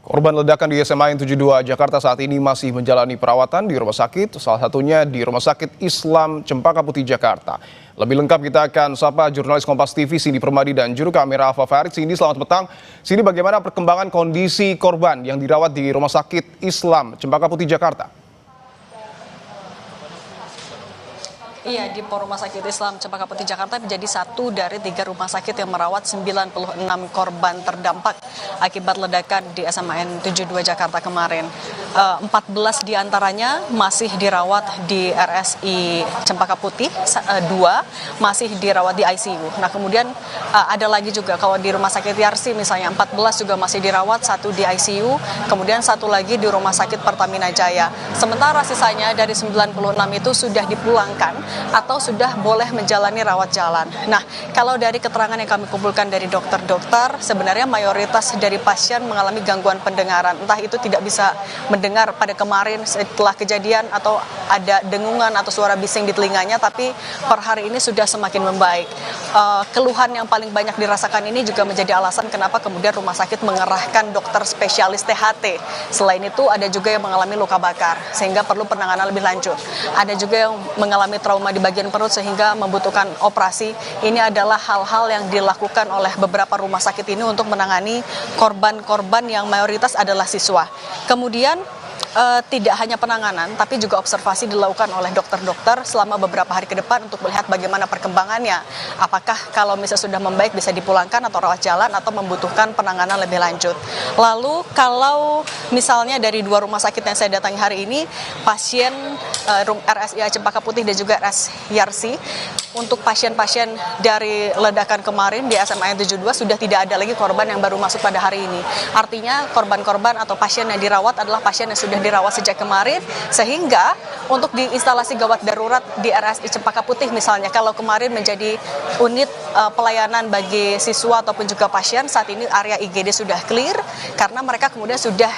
Korban ledakan di SMA N 72 Jakarta saat ini masih menjalani perawatan di rumah sakit, salah satunya di Rumah Sakit Islam Cempaka Putih, Jakarta. Lebih lengkap kita akan sapa jurnalis Kompas TV Cindy Permadi dan juru kamera Alfa Farid. Cindy, selamat petang. Cindy, bagaimana perkembangan kondisi korban yang dirawat di Rumah Sakit Islam Cempaka Putih, Jakarta? Iya, di Rumah Sakit Islam Cempaka Putih Jakarta menjadi satu dari 3 rumah sakit yang merawat 96 korban terdampak akibat ledakan di SMA N 72 Jakarta kemarin. 14 diantaranya masih dirawat di RSI Cempaka Putih, 2 masih dirawat di ICU. Nah, kemudian ada lagi juga kalau di Rumah Sakit Yarsi misalnya 14 juga masih dirawat, 1 di ICU, kemudian 1 lagi di Rumah Sakit Pertamina Jaya. Sementara sisanya dari 96 itu sudah dipulangkan atau sudah boleh menjalani rawat jalan. Nah, kalau dari keterangan yang kami kumpulkan dari dokter-dokter, sebenarnya mayoritas dari pasien mengalami gangguan pendengaran. Entah itu tidak bisa mendengar pada kemarin setelah kejadian atau ada dengungan atau suara bising di telinganya, tapi per hari ini sudah semakin membaik. Keluhan yang paling banyak dirasakan ini juga menjadi alasan kenapa kemudian rumah sakit mengerahkan dokter spesialis THT. Selain itu ada juga yang mengalami luka bakar sehingga perlu penanganan lebih lanjut. Ada juga yang mengalami trauma di bagian perut sehingga membutuhkan operasi. Ini adalah hal-hal yang dilakukan oleh beberapa rumah sakit ini untuk menangani korban-korban yang mayoritas adalah siswa. Kemudian tidak hanya penanganan, tapi juga observasi dilakukan oleh dokter-dokter selama beberapa hari ke depan untuk melihat bagaimana perkembangannya. Apakah kalau misalnya sudah membaik bisa dipulangkan atau rawat jalan atau membutuhkan penanganan lebih lanjut. Lalu kalau misalnya dari 2 rumah sakit yang saya datangi hari ini, pasien RSI Cempaka Putih dan juga RS Yarsi, untuk pasien-pasien dari ledakan kemarin di SMA N 72 sudah tidak ada lagi korban yang baru masuk pada hari ini. Artinya korban-korban atau pasien yang dirawat adalah pasien yang sudah dirawat sejak kemarin, sehingga untuk di instalasi gawat darurat di RSI Cempaka Putih misalnya, kalau kemarin menjadi unit pelayanan bagi siswa ataupun juga pasien, saat ini area IGD sudah clear karena mereka kemudian sudah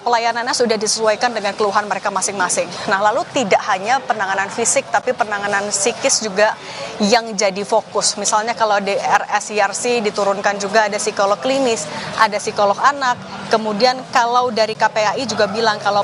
pelayanannya sudah disesuaikan dengan keluhan mereka masing-masing. Nah, lalu tidak hanya penanganan fisik tapi penanganan psikis juga yang jadi fokus. Misalnya kalau di RSYRC diturunkan juga ada psikolog klinis, ada psikolog anak. Kemudian kalau dari KPAI juga bilang kalau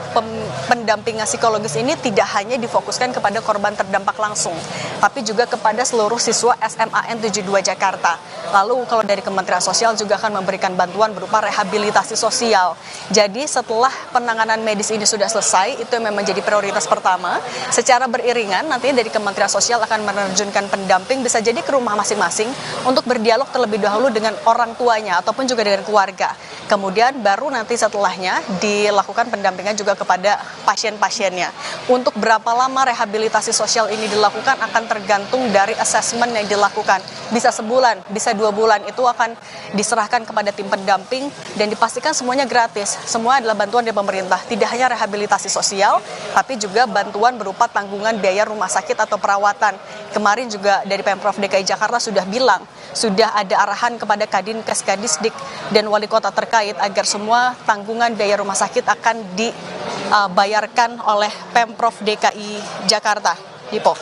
pendampingan psikologis ini tidak hanya difokuskan kepada korban terdampak langsung, tapi juga kepada seluruh siswa SMA N 72 Jakarta. Lalu kalau dari Kementerian Sosial juga akan memberikan bantuan berupa rehabilitasi sosial. Jadi setelah penanganan medis ini sudah selesai, itu yang menjadi prioritas pertama. Secara beriringan nantinya dari Kementerian Sosial akan menerjunkan pendamping, bisa jadi ke rumah masing-masing untuk berdialog terlebih dahulu dengan orang tuanya ataupun juga dengan keluarga. Kemudian baru nanti setelahnya dilakukan pendampingan juga kepada pasien-pasiennya. Untuk berapa lama rehabilitasi sosial ini dilakukan akan tergantung dari asesmen yang dilakukan. Bisa sebulan, bisa 2 bulan, itu akan diserahkan kepada tim pendamping dan dipastikan semuanya gratis. Semua adalah bantuan dari pemerintah, tidak hanya rehabilitasi sosial, tapi juga bantuan berupa tanggungan biaya rumah sakit atau perawatan. Kemarin juga dari Pemprov DKI Jakarta sudah bilang, sudah ada arahan kepada Kadinkes, Kadisdik, dan wali kota terkait agar semua tanggungan biaya rumah sakit akan dibayarkan oleh Pemprov DKI Jakarta. Dipo.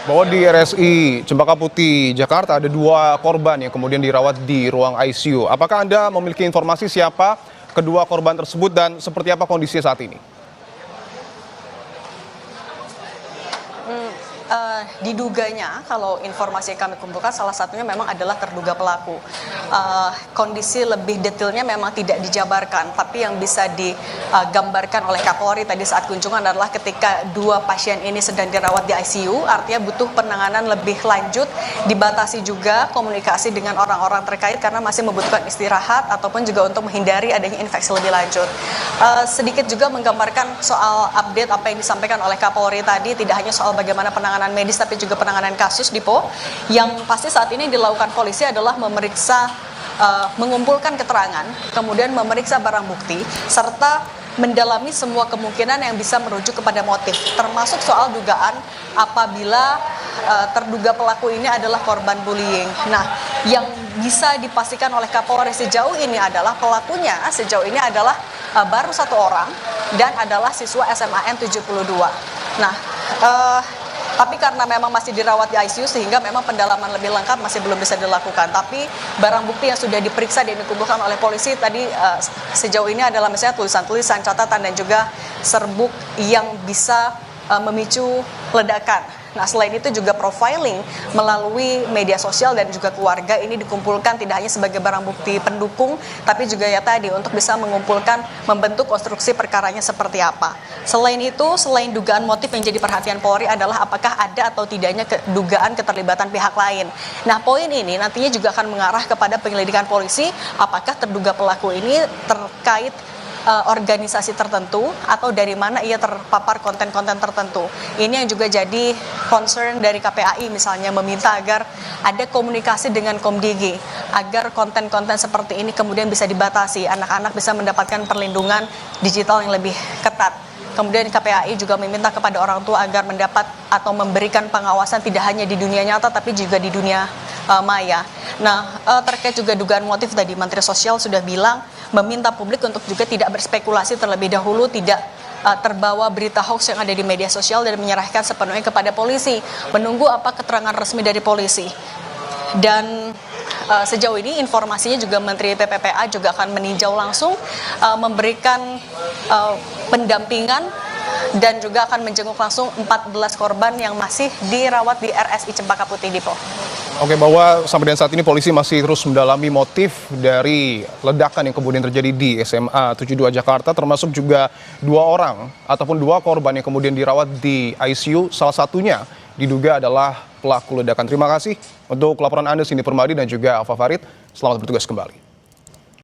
Bahwa di RSI Cempaka Putih, Jakarta ada 2 korban yang kemudian dirawat di ruang ICU. Apakah Anda memiliki informasi siapa kedua korban tersebut dan seperti apa kondisinya saat ini? Diduganya, kalau informasi yang kami kumpulkan, salah satunya memang adalah terduga pelaku. Kondisi lebih detailnya memang tidak dijabarkan, tapi yang bisa digambarkan oleh Kapolri tadi saat kunjungan adalah ketika 2 pasien ini sedang dirawat di ICU, artinya butuh penanganan lebih lanjut, dibatasi juga komunikasi dengan orang-orang terkait karena masih membutuhkan istirahat ataupun juga untuk menghindari adanya infeksi lebih lanjut. Sedikit juga menggambarkan soal update apa yang disampaikan oleh Kapolri tadi, tidak hanya soal bagaimana penanganan medis tapi juga penanganan kasus, Dipo. Yang pasti saat ini dilakukan polisi adalah mengumpulkan keterangan, kemudian memeriksa barang bukti, serta mendalami semua kemungkinan yang bisa merujuk kepada motif, termasuk soal dugaan apabila terduga pelaku ini adalah korban bullying. Nah, yang bisa dipastikan oleh Kapolri sejauh ini adalah pelakunya sejauh ini adalah baru 1 orang dan adalah siswa SMA N 72. Nah, Tapi karena memang masih dirawat di ICU sehingga memang pendalaman lebih lengkap masih belum bisa dilakukan. Tapi barang bukti yang sudah diperiksa dan dikumpulkan oleh polisi tadi sejauh ini adalah misalnya tulisan-tulisan, catatan dan juga serbuk yang bisa memicu ledakan. Nah, selain itu juga profiling melalui media sosial dan juga keluarga ini dikumpulkan tidak hanya sebagai barang bukti pendukung, tapi juga ya tadi untuk bisa mengumpulkan, membentuk konstruksi perkaranya seperti apa. Selain itu, selain dugaan motif yang jadi perhatian Polri adalah apakah ada atau tidaknya dugaan keterlibatan pihak lain. Nah, poin ini nantinya juga akan mengarah kepada penyelidikan polisi, apakah terduga pelaku ini terkait organisasi tertentu atau dari mana ia terpapar konten-konten tertentu. Ini yang juga jadi concern dari KPAI misalnya meminta agar ada komunikasi dengan Komdigi agar konten-konten seperti ini kemudian bisa dibatasi, anak-anak bisa mendapatkan perlindungan digital yang lebih ketat. Kemudian KPAI juga meminta kepada orang tua agar mendapat atau memberikan pengawasan tidak hanya di dunia nyata tapi juga di dunia maya. Nah, terkait juga dugaan motif tadi Menteri Sosial sudah bilang meminta publik untuk juga tidak berspekulasi terlebih dahulu, tidak terbawa berita hoax yang ada di media sosial dan menyerahkan sepenuhnya kepada polisi, menunggu apa keterangan resmi dari polisi. Dan sejauh ini informasinya juga Menteri PPPA juga akan meninjau langsung, memberikan pendampingan dan juga akan menjenguk langsung 14 korban yang masih dirawat di RSI Cempaka Putih, Dipo. Oke, bahwa sampai dengan saat ini polisi masih terus mendalami motif dari ledakan yang kemudian terjadi di SMA 72 Jakarta, termasuk juga 2 orang ataupun 2 korban yang kemudian dirawat di ICU, salah satunya diduga adalah pelaku ledakan. Terima kasih untuk laporan Anda, Cindy Permadi dan juga Alfa Farid. Selamat bertugas kembali.